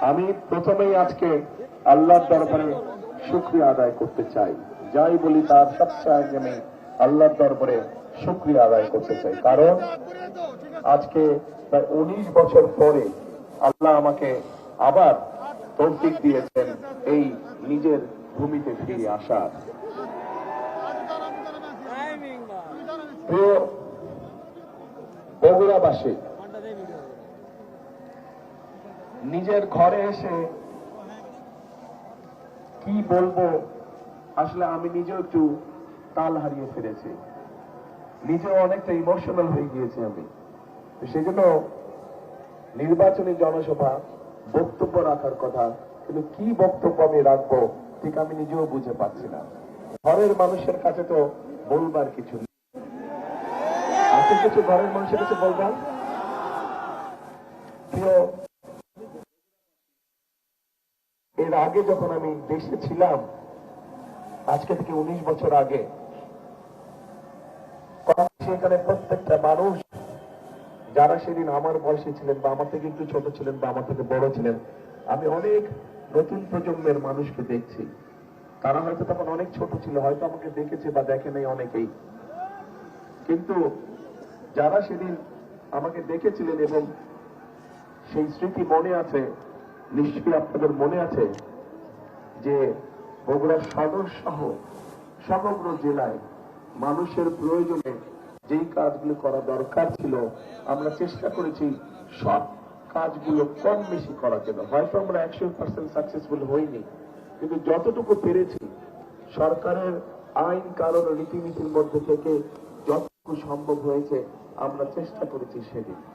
আমি প্রথমেই আজকে আল্লাহর দরবারে শুকরিয়া আদায় করতে চাই। যাই বলি তার সবচেয়ে আগে আমি আল্লাহর দরবারে শুকরিয়া আদায় করতে চাই, কারণ আজকে প্রায় 19 বছর পরে আল্লাহ আমাকে আবার তৌফিক দিয়েছেন এই নিজের ভূমিতে ফিরে আসার। প্রিয় বগুড়াবাসী, নিজের ঘরে এসে কি বলবো, আসলে আমি নিজেও একটু তাল হারিয়ে ফেলেছি, নিজেও অনেকটা ইমোশনাল হয়ে গিয়েছি আমি। সেজন্য নির্বাচনী জনসভা বক্তব্য রাখার কথা, কিন্তু কি বক্তব্য আমি রাখবো ঠিক আমি নিজেও বুঝে পাচ্ছি না। ঘরের মানুষের কাছে তো বলবার কিছু নেই। আপনি কিছু ঘরের মানুষের কাছে বলবেন? এর আগে যখন আমি দেশে ছিলাম, আজকে থেকে 19 বছর আগে, সেখানে প্রত্যেকটা মানুষ যারা সেদিন আমার বয়সে ছিলেন বা আমার থেকে একটু ছোট ছিলেন বা আমার থেকে বড় ছিলেন, আমি অনেক নতুন প্রজন্মের মানুষকে দেখছি। তারা হয়তো তখন অনেক ছোট ছিল, হয়তো আমাকে দেখেছে বা দেখে নাই অনেকেই, কিন্তু যারা সেদিন আমাকে দেখেছিলেন এবং সেই স্মৃতি মনে আছে, নিশ্চয়ই আপনাদের মনে আছে যে বগুড়া সদর সহ সমগ্র জেলায় মানুষের প্রয়োজনে যেই কাজগুলো করা দরকার ছিল, আমরা চেষ্টা করেছি সব কাজগুলো কম বেশি করার জন্য। হয়তো আমরা 100% সাকসেসফুল হইনি, কিন্তু যতটুকু পেরেছি সরকারের আইন কানুন ও রীতিনীতির মধ্যে থেকে যতটুকু সম্ভব হয়েছে আমরা চেষ্টা করেছি সেদিন।